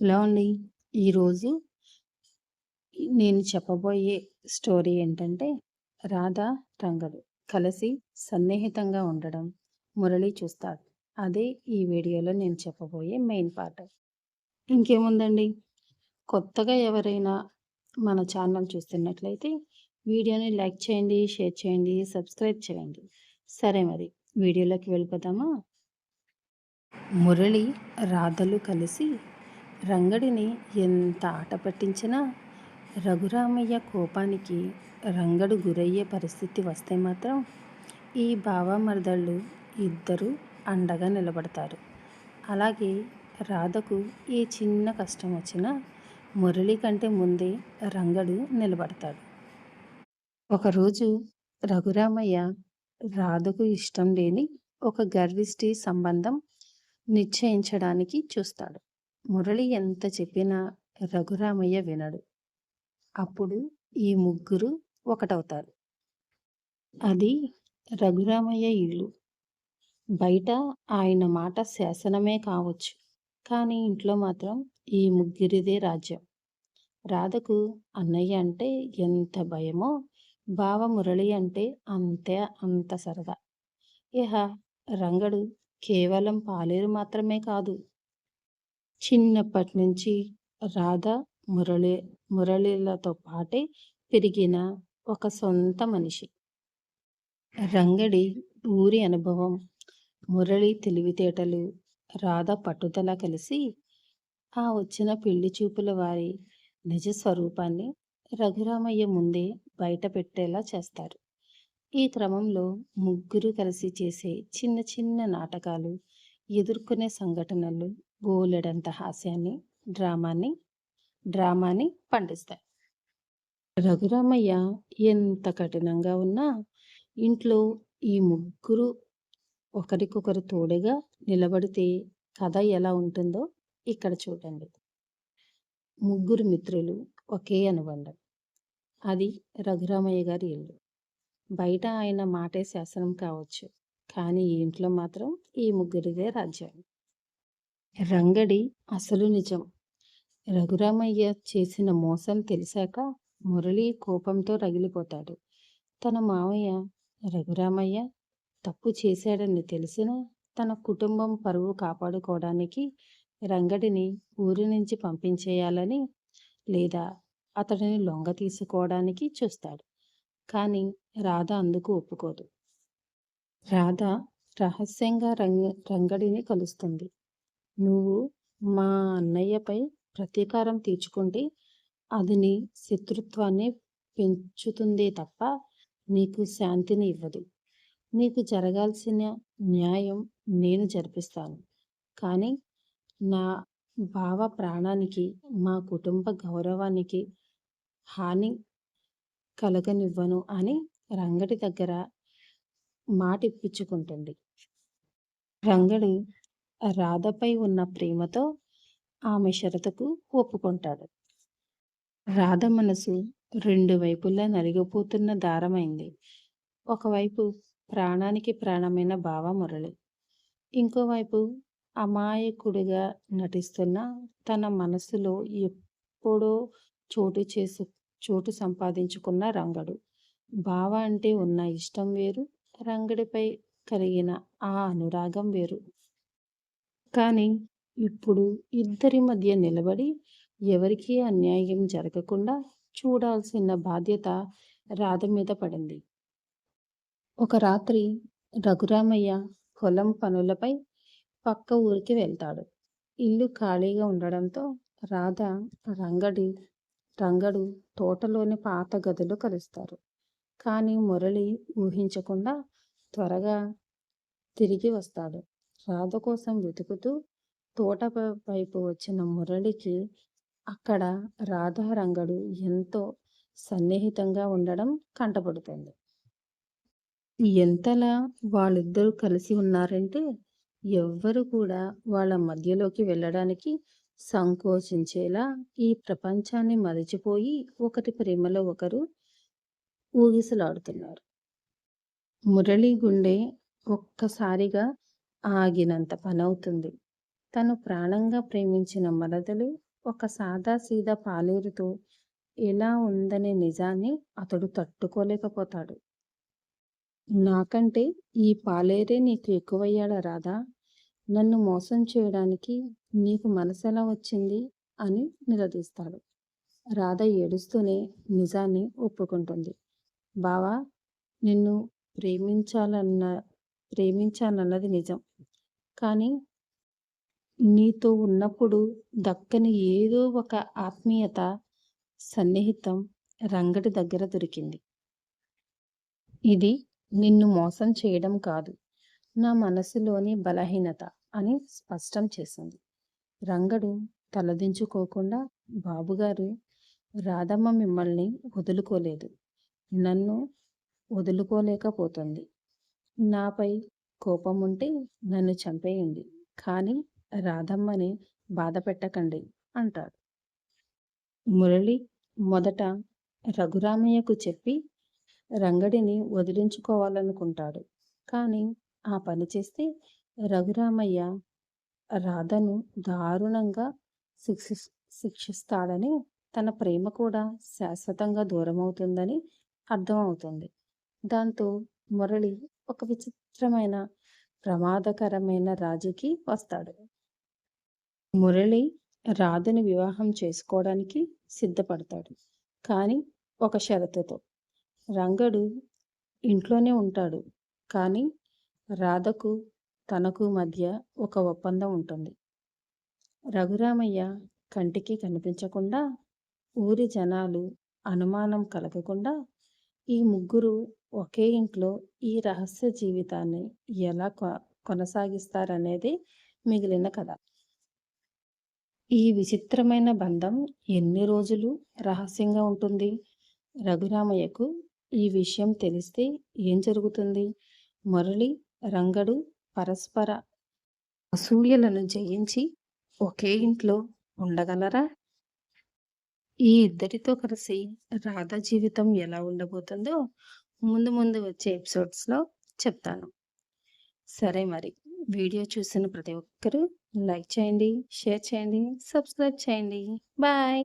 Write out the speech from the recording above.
Hello అండి. ఈరోజు నేను చెప్పబోయే స్టోరీ ఏంటంటే, రాధ, రంగడు కలిసి సన్నిహితంగా ఉండడం మురళి చూస్తాడు. అదే ఈ వీడియోలో నేను చెప్పబోయే మెయిన్ పార్ట్. ఇంకేముందండి, కొత్తగా ఎవరైనా మన ఛానల్ చూస్తున్నట్లయితే వీడియోని లైక్ చేయండి, షేర్ చేయండి, సబ్స్క్రైబ్ చేయండి. సరే మరి వీడియోలోకి వెళ్ళిపోదామా? మురళి, రాధలు కలిసి రంగడిని ఎంత ఆట పట్టించినా రఘురామయ్య కోపానికి రంగడు గురయ్యే పరిస్థితి వస్తే మాత్రం ఈ బావమరదళ్ళు ఇద్దరూ అండగా నిలబడతారు. అలాగే రాధకు ఏ చిన్న కష్టం వచ్చినా మురళి కంటే ముందే రంగడు నిలబడతాడు. ఒకరోజు రఘురామయ్య రాధకు ఇష్టం లేని ఒక గర్విష్టి సంబంధం నిశ్చయించడానికి చూస్తాడు. మురళి ఎంత చెప్పినా రఘురామయ్య వినడు. అప్పుడు ఈ ముగ్గురు ఒకటవుతారు. అది రఘురామయ్య ఇల్లు. బయట ఆయన మాట శాసనమే కావచ్చు, కానీ ఇంట్లో మాత్రం ఈ ముగ్గురిదే రాజ్యం. రాధకు అన్నయ్య అంటే ఎంత భయమో, బావ మురళి అంటే అంత సరదా. ఇహ రంగడు కేవలం పాలేరు మాత్రమే కాదు, చిన్నప్పటి నుంచి రాధ మురళిలతో పాటే పెరిగిన ఒక సొంత మనిషి. రంగడి ఊరి అనుభవం, మురళి తెలివితేటలు, రాధ పట్టుదల కలిసి ఆ వచ్చిన పెళ్లి చూపుల వారి నిజ స్వరూపాన్ని రఘురామయ్య ముందే బయట పెట్టేలా చేస్తారు. ఈ క్రమంలో ముగ్గురు కలిసి చేసే చిన్న చిన్న నాటకాలు, ఎదుర్కొనే సంఘటనలు బోలెడంత హాస్యాన్ని, డ్రామాని పండిస్తాయి. రఘురామయ్య ఎంత కఠినంగా ఉన్నా ఇంట్లో ఈ ముగ్గురు ఒకరికొకరు తోడుగా నిలబడితే కథ ఎలా ఉంటుందో ఇక్కడ చూడండి. ముగ్గురు మిత్రులు, ఒకే అనుబంధం. అది రఘురామయ్య గారి ఇల్లు. బయట ఆయన మాటే శాసనం కావచ్చు, కానీ ఈ ఇంట్లో మాత్రం ఈ ముగ్గురిదే రాజ్యం. రంగడి అసలు నిజం. రఘురామయ్య చేసిన మోసం తెలిసాక మురళి కోపంతో రగిలిపోతాడు. తన మావయ్య రఘురామయ్య తప్పు చేశాడని తెలిసినా తన కుటుంబం పరువు కాపాడుకోవడానికి రంగడిని ఊరి నుంచి పంపించేయాలని, లేదా అతడిని లొంగ తీసుకోవడానికి చూస్తాడు. కానీ రాధ అందుకు ఒప్పుకోదు. రాధ రహస్యంగా రంగడిని కలుస్తుంది. నువ్వు మా అన్నయ్యపై ప్రతీకారం తీర్చుకుంటే అది నీ శత్రుత్వాన్ని పెంచుతుందే తప్ప నీకు శాంతిని ఇవ్వదు. నీకు జరగాల్సిన న్యాయం నేను జరిపిస్తాను, కానీ నా బావ ప్రాణానికి, మా కుటుంబ గౌరవానికి హాని కలగనివ్వను అని రంగడి దగ్గర మాట ఇప్పించుకుంటుంది. రంగడు రాధపై ఉన్న ప్రేమతో ఆమె షరతుకు ఒప్పుకుంటాడు. రాధ మనసు రెండు వైపులా నలిగిపోతున్న దారమైంది. ఒకవైపు ప్రాణానికి ప్రాణమైన బావ మురళి, ఇంకోవైపు అమాయకుడిగా నటిస్తున్న తన మనసులో ఎప్పుడో చోటు సంపాదించుకున్న రంగడు. బావ అంటే ఉన్న ఇష్టం వేరు, రంగడిపై కలిగిన ఆ అనురాగం వేరు. కానీ ఇప్పుడు ఇద్దరి మధ్య నిలబడి ఎవరికీ అన్యాయం జరగకుండా చూడాల్సిన బాధ్యత రాధ మీద పడింది. ఒక రాత్రి రఘురామయ్య పొలం పనులపై పక్క ఊరికి వెళ్తాడు. ఇల్లు ఖాళీగా ఉండడంతో రాధ, రంగడు తోటలోని పాత గదిలో కలుస్తారు. కానీ మురళి ఊహించకుండా త్వరగా తిరిగి వస్తాడు. రాధ కోసం వెతుకుతూ తోట వైపు వచ్చిన మురళికి అక్కడ రాధ, రంగడు ఎంతో సన్నిహితంగా ఉండడం కంటపడుతుంది. ఎంతలా వాళ్ళిద్దరూ కలిసి ఉన్నారంటే ఎవ్వరు కూడా వాళ్ళ మధ్యలోకి వెళ్ళడానికి సంకోచించేలా ఈ ప్రపంచాన్ని మరిచిపోయి ఒకరి ప్రేమలో ఒకరు ఊగిసలాడుతున్నారు. మురళి గుండె ఒక్కసారిగా ఆగినంత పనవుతుంది. తను ప్రాణంగా ప్రేమించిన మరదలు ఒక సాదాసీదా పాలేరుతో ఎలా ఉందనే నిజాన్ని అతడు తట్టుకోలేకపోతాడు. నాకంటే ఈ పాలేరే నీకు ఎక్కువయ్యాడా రాధా? నన్ను మోసం చేయడానికి నీకు మనసెలా వచ్చింది? అని నిలదీస్తాడు. రాధ ఏడుస్తూనే నిజాన్ని ఒప్పుకుంటుంది. బావా, నిన్ను ప్రేమించాలన్న ప్రేమించానన్నది నిజం. కానీ నీతో ఉన్నప్పుడు దక్కని ఏదో ఒక ఆత్మీయత, సన్నిహితం రంగడి దగ్గర దొరికింది. ఇది నిన్ను మోసం చేయడం కాదు, నా మనసులోని బలహీనత అని స్పష్టం చేసింది. రంగడు తలదించుకోకుండా, బాబుగారు, రాధమ్మ మిమ్మల్ని వదులుకోలేదు, నన్ను వదులుకోలేకపోతుంది. నాపై కోపం ఉంటే నన్ను చంపేయండి, కానీ రాధమ్మని బాధ పెట్టకండి అంటాడు. మురళి మొదట రఘురామయ్యకు చెప్పి రంగడిని వదిలించుకోవాలనుకుంటాడు. కానీ ఆ పని చేస్తే రఘురామయ్య రాధను దారుణంగా శిక్షిస్తాడని, తన ప్రేమ కూడా శాశ్వతంగా దూరమవుతుందని అర్థమవుతుంది. దాంతో మురళి ఒక విచిత్రమైన, ప్రమాదకరమైన రాజీకి వస్తాడు. మురళి రాధని వివాహం చేసుకోవడానికి సిద్ధపడతాడు. కానీ ఒక షరతుతో. రంగడు ఇంట్లోనే ఉంటాడు, కానీ రాధకు తనకు మధ్య ఒక ఒప్పందం ఉంటుంది. రఘురామయ్య కంటికి కనిపించకుండా, ఊరి జనాలు అనుమానం కలగకుండా ఈ ముగ్గురు ఒకే ఇంట్లో ఈ రహస్య జీవితాన్ని ఎలా కొనసాగిస్తారనేది మిగిలిన కథ. ఈ విచిత్రమైన బంధం ఎన్ని రోజులు రహస్యంగా ఉంటుంది? రఘురామయ్యకు ఈ విషయం తెలిస్తే ఏం జరుగుతుంది? మురళి, రంగడు పరస్పర అసూయలను జయించి ఒకే ఇంట్లో ఉండగలరా? ఈ ఇద్దరితో కలిసి రాధ జీవితం ఎలా ఉండబోతుందో ముందు ముందు వచ్చే ఎపిసోడ్స్లో చెప్తాను. సరే మరి, వీడియో చూసిన ప్రతి ఒక్కరూ లైక్ చేయండి, షేర్ చేయండి, సబ్స్క్రైబ్ చేయండి. బాయ్.